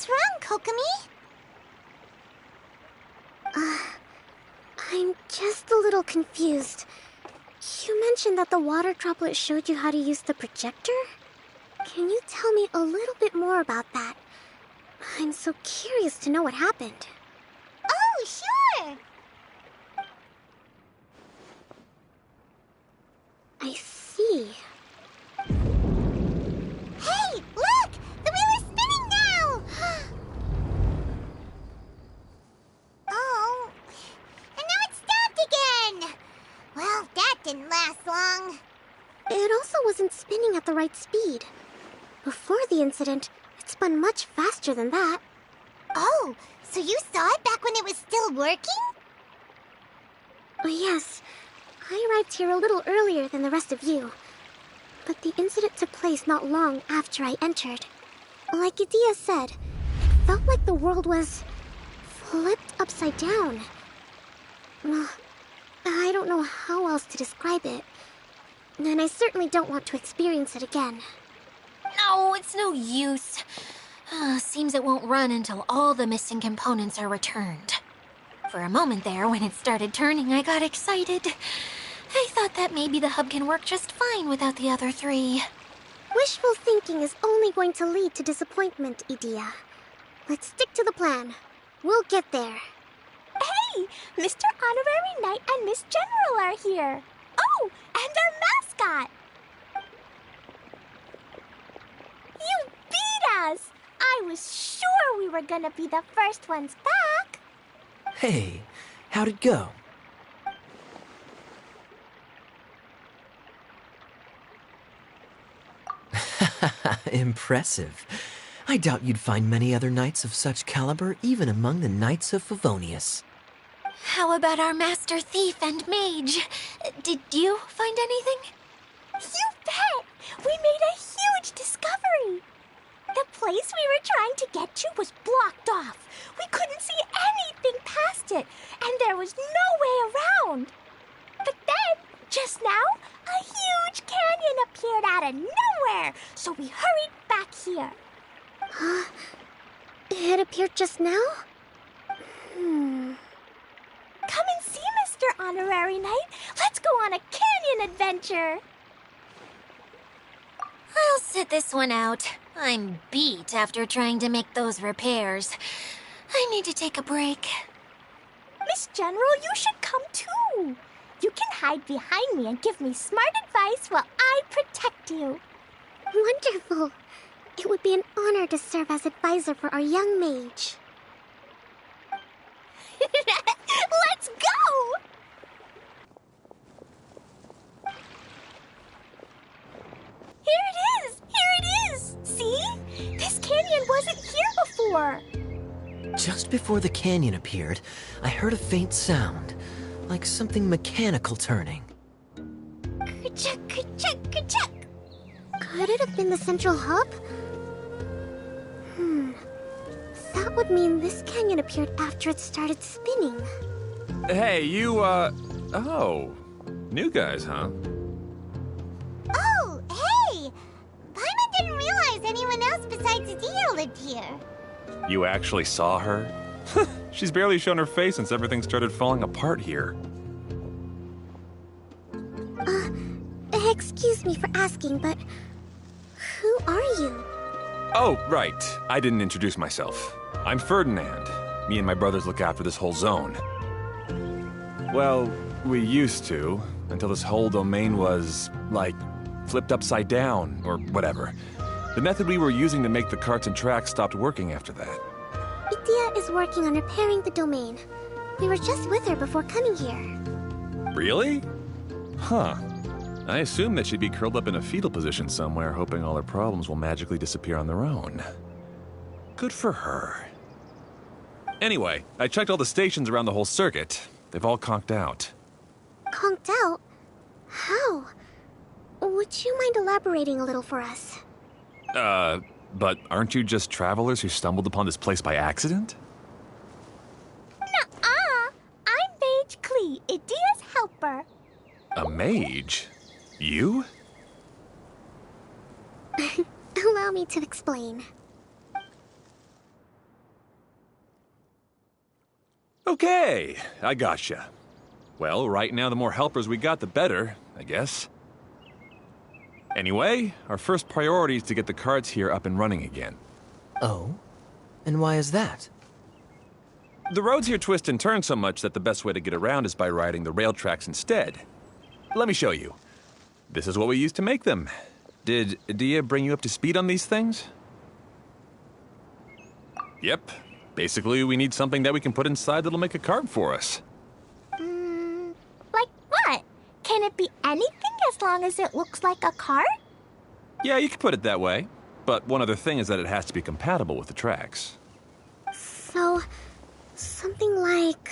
What's wrong, Kokomi? I'm just a little confused. You mentioned that the water droplet showed you how to use the projector? Can you tell me a little bit more about that? I'm so curious to know what happened. Oh, sure! I see. Hey, look! The wheel is spinning now! Oh, and now it's stopped again! Well, that didn't last long. It also wasn't spinning at the right speed. Before the incident, it spun much faster than that. Oh, so you saw it back when it was still working? Oh, yes. I arrived here a little earlier than the rest of you. But the incident took place not long after I entered. Like Idia said, it felt like the world was flipped upside down. I don't know how else to describe it. And I certainly don't want to experience it again. No, it's no use. Seems it won't run until all the missing components are returned. For a moment there, when it started turning, I got excited. I thought that maybe the hub can work just fine without the other three. Wishful thinking is only going to lead to disappointment, Idia. Let's stick to the plan. We'll get there. Hey! Mr. Honorary Knight and Miss General are here. Oh, and their mascot! You beat us! I was sure we were gonna be the first ones back. Hey, how'd it go? Impressive. I doubt you'd find many other knights of such caliber even among the Knights of Favonius. How about our master thief and mage? Did you find anything? You bet! We made a huge discovery! The place we were trying to get to was blocked off. We couldn't see anything past it, and there was no way around. But then, just now, a huge canyon appeared out of nowhere, so we hurried back here. It appeared just now? Come and see, Mr. Honorary Knight. Let's go on a canyon adventure. I'll sit this one out. I'm beat after trying to make those repairs. I need to take a break. Miss General, you should come too. You can hide behind me and give me smart advice while I protect you. Wonderful. It would be an honor to serve as advisor for our young mage. Let's go! Here it is! Here it is! See? This canyon wasn't here before. Just before the canyon appeared, I heard a faint sound, like something mechanical turning. Ka-chuck, ka-chuck, ka-chuck. Could it have been the central hub? That would mean this canyon appeared after it started spinning. Hey, you, oh. New guys, huh? Oh, hey! Paimon didn't realize anyone else besides Adia lived here. You actually saw her? She's barely shown her face since everything started falling apart here. Excuse me for asking, but who are you? Oh, right. I didn't introduce myself. I'm Ferdinand. Me and my brothers look after this whole zone. Well, we used to, until this whole domain was, like, flipped upside down, or whatever. The method we were using to make the carts and tracks stopped working after that. Idia is working on repairing the domain. We were just with her before coming here. Really? Huh. I assume that she'd be curled up in a fetal position somewhere, hoping all her problems will magically disappear on their own. Good for her. Anyway, I checked all the stations around the whole circuit. They've all conked out. Conked out? How? Would you mind elaborating a little for us? But aren't you just travelers who stumbled upon this place by accident? Nuh-uh. I'm Mage Klee, Idia's helper. A mage? You? Allow me to explain. Okay, I gotcha. Well, right now the more helpers we got, the better, I guess. Anyway, our first priority is to get the carts here up and running again. Oh? And why is that? The roads here twist and turn so much that the best way to get around is by riding the rail tracks instead. Let me show you. This is what we used to make them. Did Dia bring you up to speed on these things? Yep. Basically, we need something that we can put inside that'll make a cart for us. Like what? Can it be anything as long as it looks like a cart? Yeah, you could put it that way. But one other thing is that it has to be compatible with the tracks. So, something like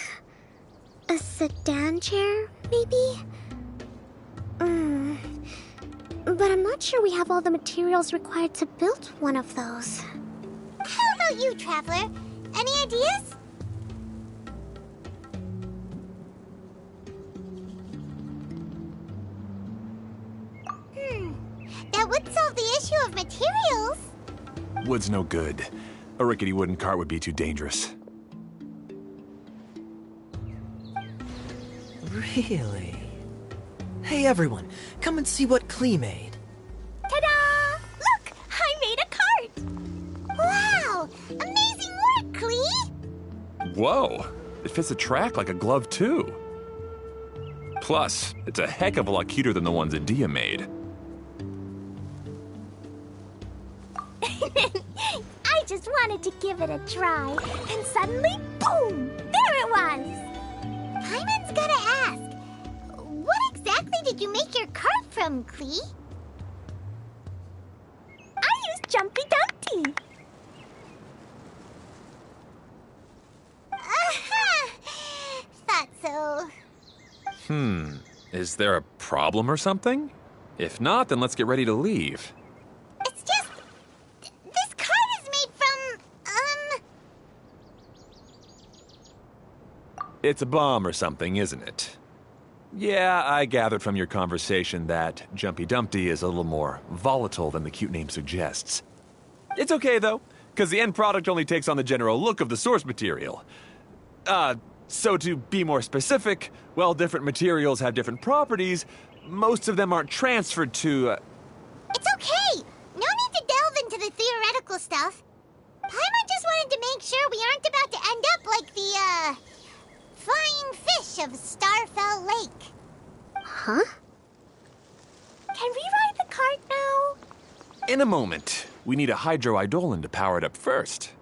a sedan chair, maybe? But I'm not sure we have all the materials required to build one of those. How about you, Traveler? Any ideas? That would solve the issue of materials. Wood's no good. A rickety wooden cart would be too dangerous. Really? Hey everyone, come and see what Klee made. Ta-da! Look! I made a cart! Wow! Amazing work, Klee! Whoa! It fits the track like a glove, too. Plus, it's a heck of a lot cuter than the ones that Dia made. I just wanted to give it a try, and suddenly, boom! There it was! Paimon's gotta ask, what exactly did you make your cart from, Klee? I used Jumpy Dumpty. Thought so. Is there a problem or something? If not, then let's get ready to leave. It's just... this cart is made from, It's a bomb or something, isn't it? Yeah, I gathered from your conversation that Jumpy Dumpty is a little more volatile than the cute name suggests. It's okay, though, because the end product only takes on the general look of the source material. So to be more specific, while different materials have different properties, most of them aren't transferred to, It's okay. No need to delve into the theoretical stuff. Paimon just wanted to make sure we aren't about to end up like the, flying fish of Starfell Lake. Huh? Can we ride the cart now? In a moment. We need a hydroidolin to power it up first.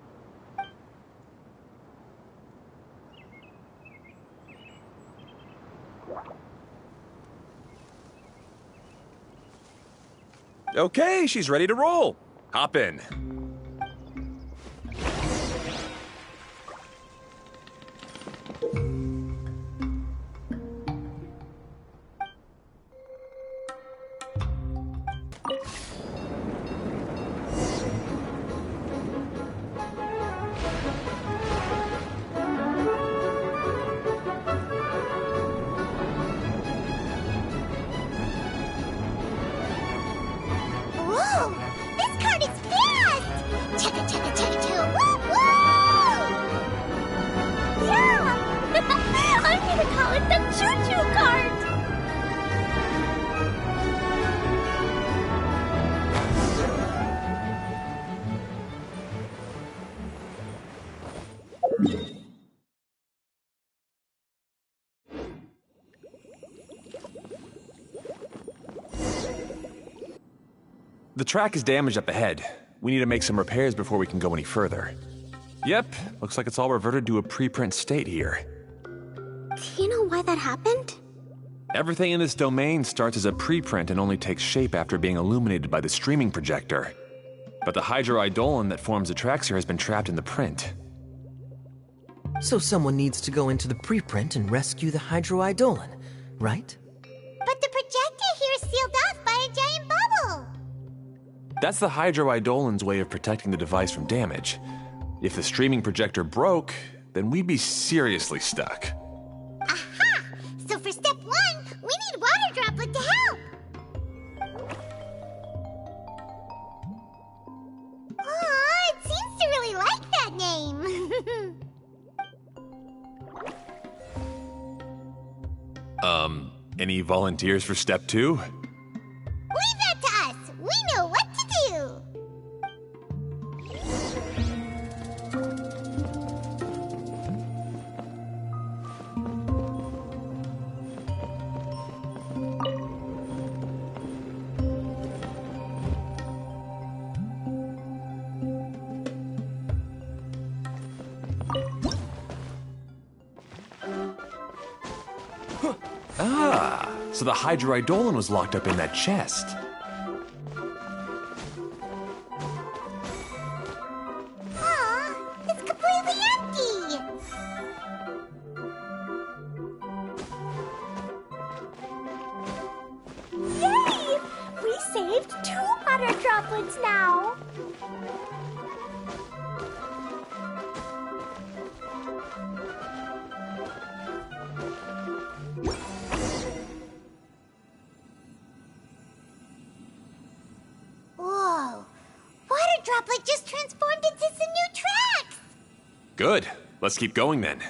Okay, she's ready to roll. Hop in. Whoa! This cart is fast! Chugga chugga chugga chugga woo woo! Yeah! I'm gonna call it the choo-choo cart! The track is damaged up ahead. We need to make some repairs before we can go any further. Yep, looks like it's all reverted to a preprint state here. Do you know why that happened? Everything in this domain starts as a preprint and only takes shape after being illuminated by the streaming projector. But the hydroidolin that forms the tracks here has been trapped in the print. So someone needs to go into the preprint and rescue the hydroidolin, right? But the projector here is sealed off by a giant bubble. That's the hydroidolin's way of protecting the device from damage. If the streaming projector broke, then we'd be seriously stuck. Aha! So for step one, we need water droplet to help. Aw, it seems to really like that name. Any volunteers for step 2? Leave that to us! We know what to do! Ah, so the Hydroidolon was locked up in that chest. Aw, it's completely empty! Yay! We saved 2 water droplets now. Whoa! Water Droplet just transformed into some new tracks! Good. Let's keep going then.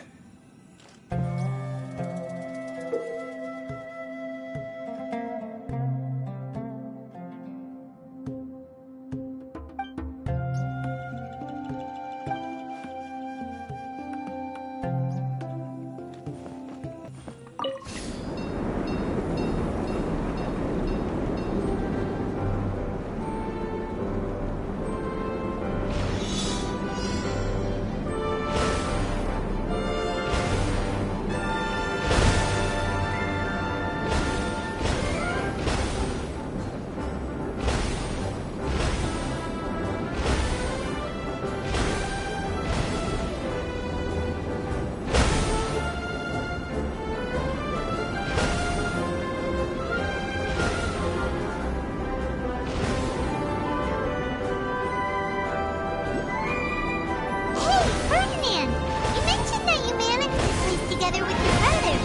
Hey, Ferdinand! You mentioned that you managed this place together with your brothers.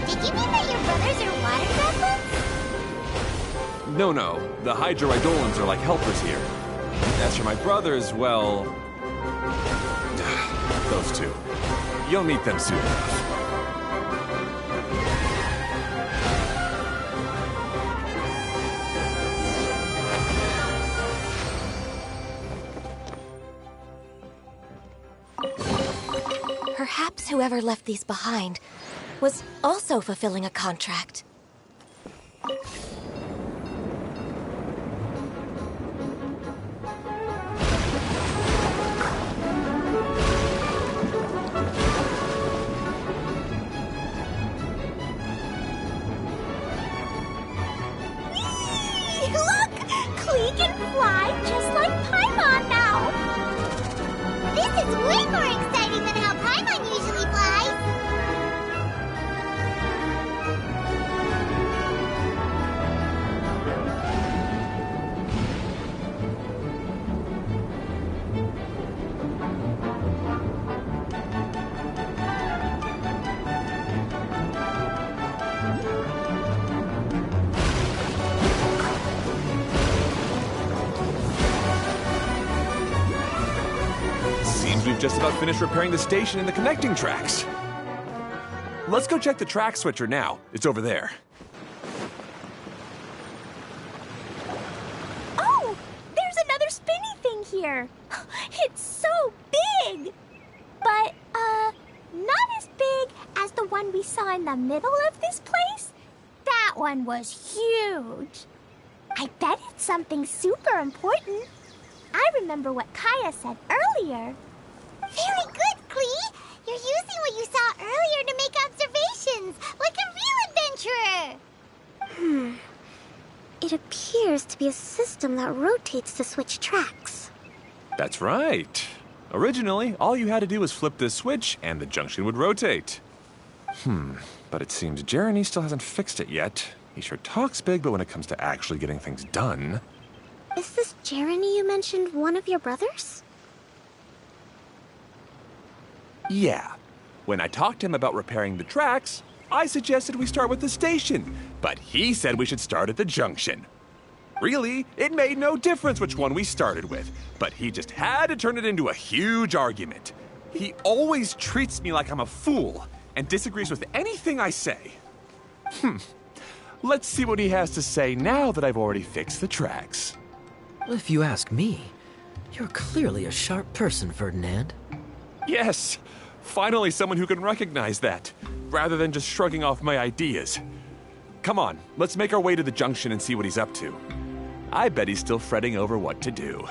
Did you mean that your brothers are water droplets? No. The Hydroidolons are like helpers here. As for my brothers, well... those two. You'll meet them soon enough. Perhaps whoever left these behind was also fulfilling a contract. Whee! Look! Klee can fly just like Paimon now. This is way more exciting than how Paimon usually flies! Seems we've just about finished repairing the station and the connecting tracks. Let's go check the track switcher now. It's over there. Oh, there's another spinny thing here. It's so big. But, not as big as the one we saw in the middle of this place. That one was huge. I bet it's something super important. I remember what Kaya said earlier. Very good, Klee! You're using what you saw earlier to make observations, like a real adventurer! It appears to be a system that rotates to switch tracks. That's right. Originally, all you had to do was flip this switch and the junction would rotate. But it seems Jeremy still hasn't fixed it yet. He sure talks big, but when it comes to actually getting things done... Is this Jeremy you mentioned one of your brothers? Yeah. When I talked to him about repairing the tracks, I suggested we start with the station, but he said we should start at the junction. Really, it made no difference which one we started with, but he just had to turn it into a huge argument. He always treats me like I'm a fool and disagrees with anything I say. Let's see what he has to say now that I've already fixed the tracks. If you ask me, you're clearly a sharp person, Ferdinand. Yes, finally someone who can recognize that, rather than just shrugging off my ideas. Come on, let's make our way to the junction and see what he's up to. I bet he's still fretting over what to do.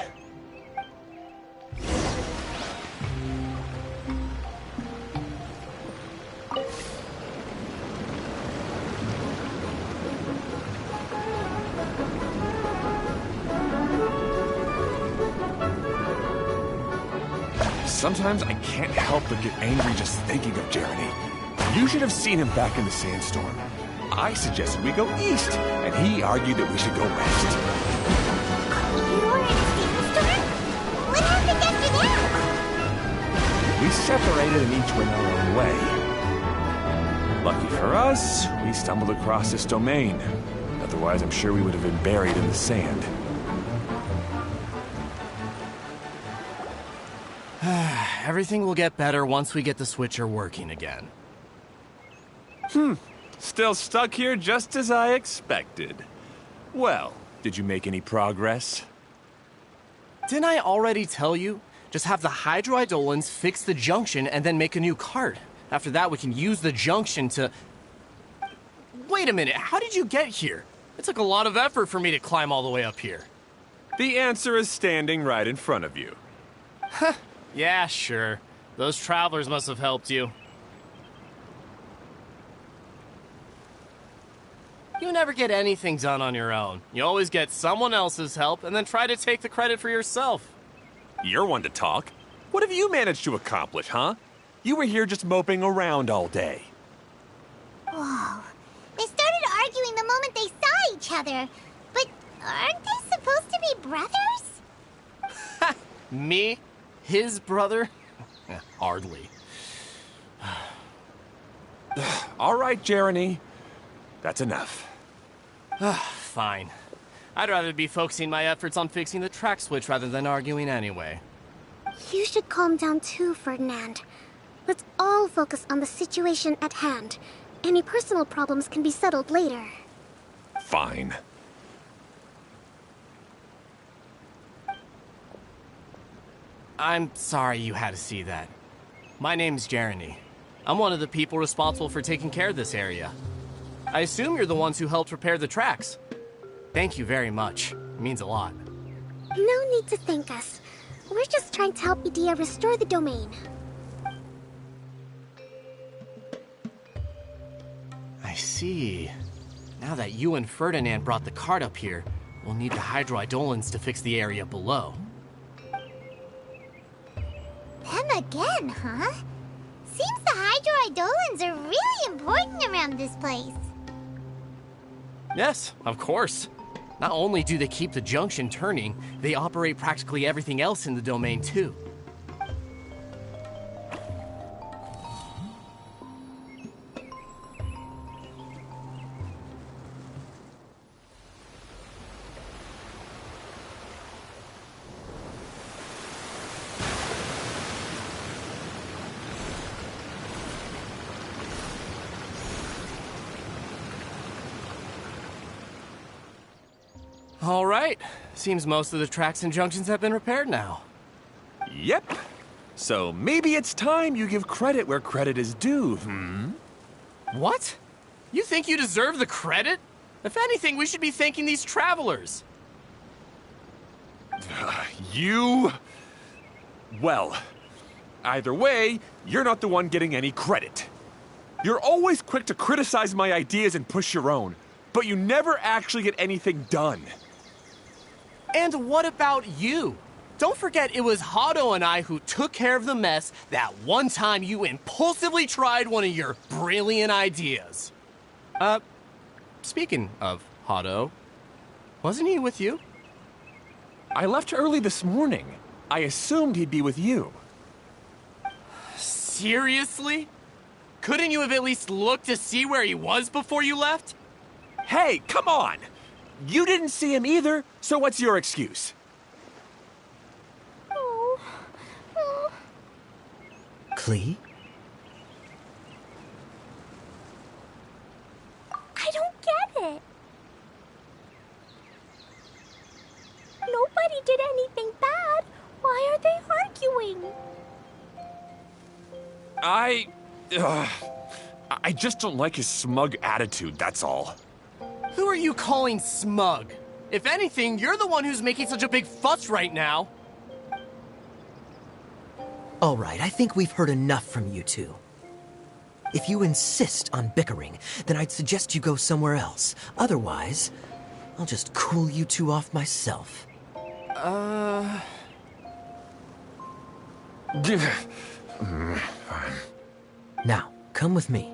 Sometimes I can't help but get angry just thinking of Jeremy. You should have seen him back in the sandstorm. I suggested we go east, and he argued that we should go west. You were in a sandstorm? What happened after that? We separated and each went our own way. Lucky for us, we stumbled across this domain. Otherwise, I'm sure we would have been buried in the sand. Everything will get better once we get the switcher working again. Still stuck here just as I expected. Well, did you make any progress? Didn't I already tell you? Just have the hydroidolins fix the junction and then make a new cart. After that, we can use the junction to... Wait a minute, how did you get here? It took a lot of effort for me to climb all the way up here. The answer is standing right in front of you. Yeah, sure. Those travelers must have helped you. You never get anything done on your own. You always get someone else's help and then try to take the credit for yourself. You're one to talk. What have you managed to accomplish, huh? You were here just moping around all day. Whoa. They started arguing the moment they saw each other. But aren't they supposed to be brothers? Me? His brother? Hardly. All right, Jeremy. That's enough. Fine. I'd rather be focusing my efforts on fixing the track switch rather than arguing anyway. You should calm down too, Ferdinand. Let's all focus on the situation at hand. Any personal problems can be settled later. Fine. I'm sorry you had to see that. My name's Jeremy. I'm one of the people responsible for taking care of this area. I assume you're the ones who helped repair the tracks. Thank you very much. It means a lot. No need to thank us. We're just trying to help Edea restore the domain. I see. Now that you and Ferdinand brought the cart up here, we'll need the hydroidolins to fix the area below. Them again, huh? Seems the hydroidolins are really important around this place. Yes, of course. Not only do they keep the junction turning, they operate practically everything else in the domain too. All right. Seems most of the tracks and junctions have been repaired now. Yep. So maybe it's time you give credit where credit is due, What? You think you deserve the credit? If anything, we should be thanking these travelers. You... Well, either way, you're not the one getting any credit. You're always quick to criticize my ideas and push your own, but you never actually get anything done. And what about you? Don't forget it was Hado and I who took care of the mess that one time you impulsively tried one of your brilliant ideas. Speaking of Hado, wasn't he with you? I left early this morning. I assumed he'd be with you. Seriously? Couldn't you have at least looked to see where he was before you left? Hey, come on! You didn't see him either, so what's your excuse? Klee? I just don't like his smug attitude, that's all. Who are you calling smug? If anything, you're the one who's making such a big fuss right now. All right, I think we've heard enough from you two. If you insist on bickering, then I'd suggest you go somewhere else. Otherwise, I'll just cool you two off myself. Fine. Now, come with me.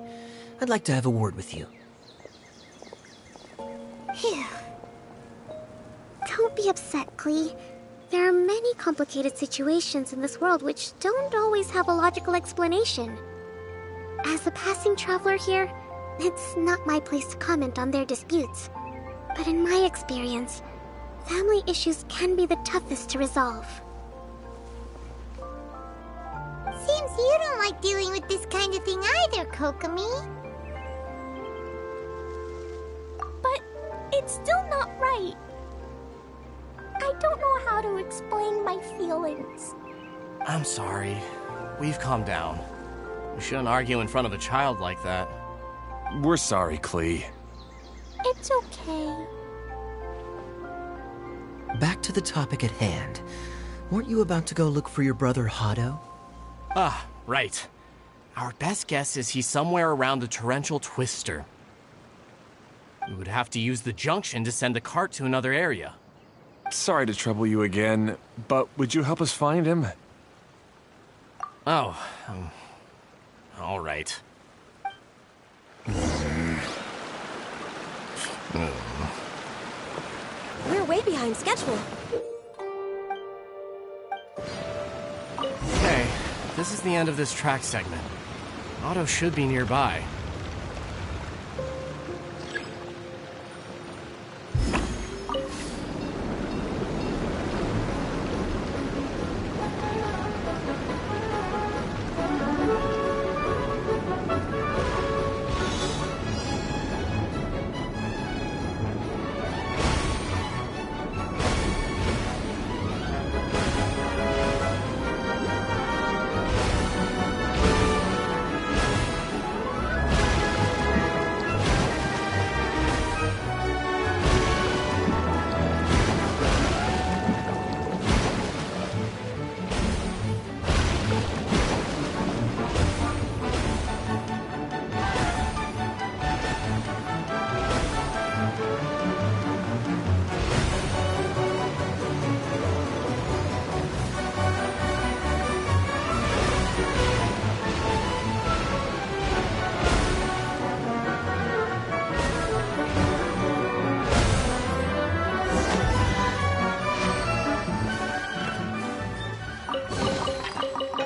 I'd like to have a word with you. Phew. Don't be upset, Klee. There are many complicated situations in this world which don't always have a logical explanation. As a passing traveler here, it's not my place to comment on their disputes. But in my experience, family issues can be the toughest to resolve. Seems you don't like dealing with this kind of thing either, Kokomi. But it's still not right. I don't know how to explain my feelings. I'm sorry. We've calmed down. We shouldn't argue in front of a child like that. We're sorry, Klee. It's okay. Back to the topic at hand. Weren't you about to go look for your brother Hado? Ah, right. Our best guess is he's somewhere around the torrential twister. We would have to use the junction to send the cart to another area. Sorry to trouble you again, but would you help us find him? Oh, all right. We're way behind schedule. Okay, this is the end of this track segment. Otto should be nearby.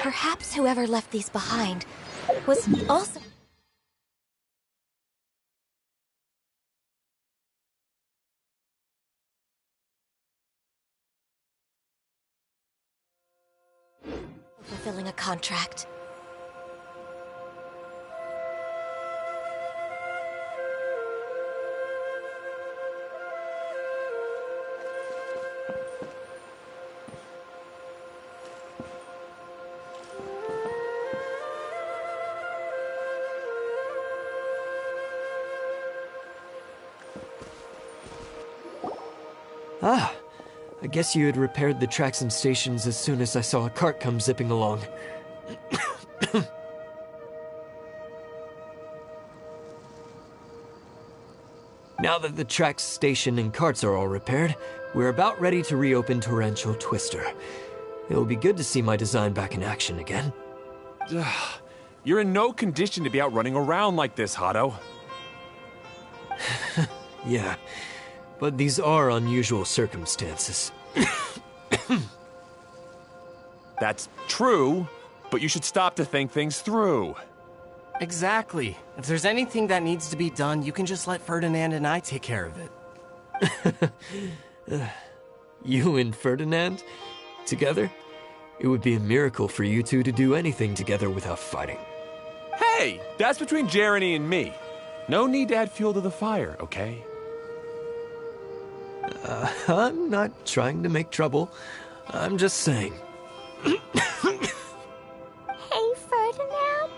Perhaps whoever left these behind was also... fulfilling a contract. Ah, I guess you had repaired the tracks and stations as soon as I saw a cart come zipping along. Now that the tracks, station, and carts are all repaired, we're about ready to reopen Torrential Twister. It'll be good to see my design back in action again. You're in no condition to be out running around like this, Hado. Yeah, but these are unusual circumstances. That's true, but you should stop to think things through. Exactly. If there's anything that needs to be done, you can just let Ferdinand and I take care of it. You and Ferdinand? Together? It would be a miracle for you two to do anything together without fighting. Hey, that's between Jeremy and me. No need to add fuel to the fire, okay? I'm not trying to make trouble. I'm just saying. Hey, Ferdinand.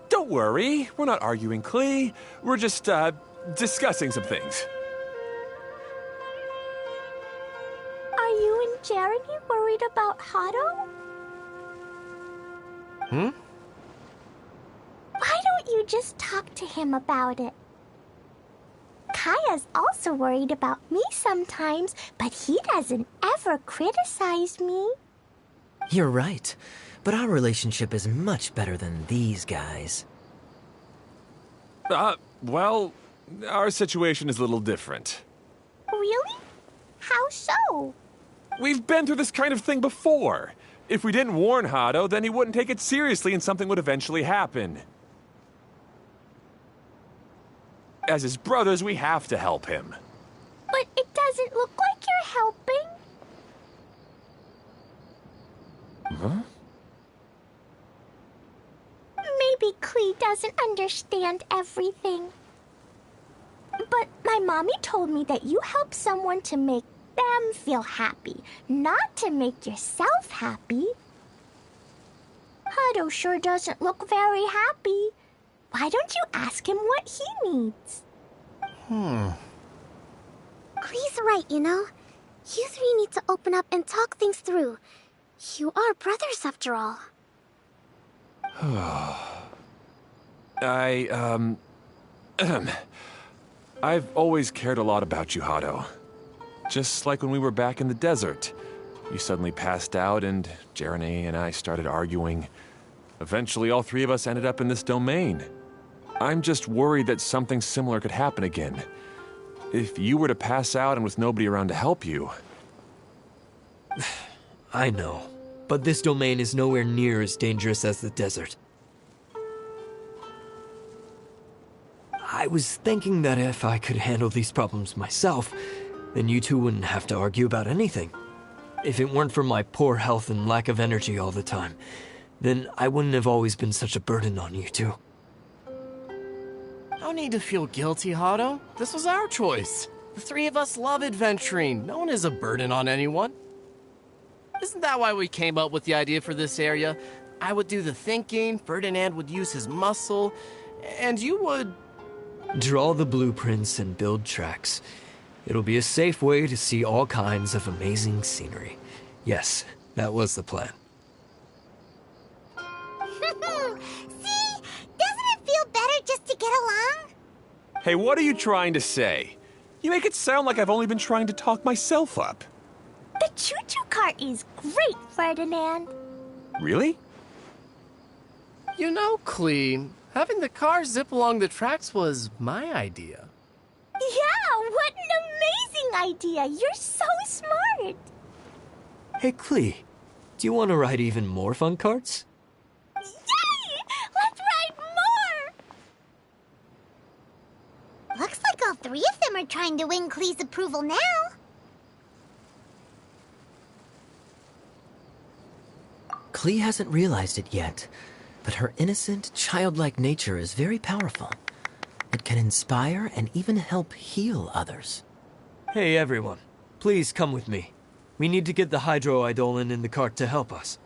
Don't worry. We're not arguing, Klee. We're just, discussing some things. Are you and Jeremy worried about Hado? Hmm? Why don't you just talk to him about it? Kaya's also worried about me sometimes, but he doesn't ever criticize me. You're right, but our relationship is much better than these guys. Well, our situation is a little different. Really? How so? We've been through this kind of thing before. If we didn't warn Hado, then he wouldn't take it seriously and something would eventually happen. As his brothers, we have to help him. But it doesn't look like you're helping. Huh? Maybe Klee doesn't understand everything. But my mommy told me that you help someone to make them feel happy, not to make yourself happy. Hado sure doesn't look very happy. Why don't you ask him what he needs? Klee's right, you know. You three need to open up and talk things through. You are brothers, after all. I've always cared a lot about you, Hado. Just like when we were back in the desert. You suddenly passed out and Jeremy and I started arguing. Eventually, all three of us ended up in this domain. I'm just worried that something similar could happen again. If you were to pass out and with nobody around to help you... I know, but this domain is nowhere near as dangerous as the desert. I was thinking that if I could handle these problems myself, then you two wouldn't have to argue about anything. If it weren't for my poor health and lack of energy all the time, then I wouldn't have always been such a burden on you two. No need to feel guilty, Hado. This was our choice. The three of us love adventuring. No one is a burden on anyone. Isn't that why we came up with the idea for this area? I would do the thinking, Ferdinand would use his muscle, and you would... Draw the blueprints and build tracks. It'll be a safe way to see all kinds of amazing scenery. Yes, that was the plan. See? Doesn't it feel better just to get along? Hey, what are you trying to say? You make it sound like I've only been trying to talk myself up. The choo-choo cart is great, Ferdinand. Really? You know, Klee, having the car zip along the tracks was my idea. Yeah, what an amazing idea. You're so smart. Hey, Klee, do you want to ride even more fun carts? Yay! Let's ride more! Looks like all three of them are trying to win Klee's approval now. Klee hasn't realized it yet, but her innocent, childlike nature is very powerful. It can inspire and even help heal others. Hey, everyone. Please come with me. We need to get the hydroidolin in the cart to help us.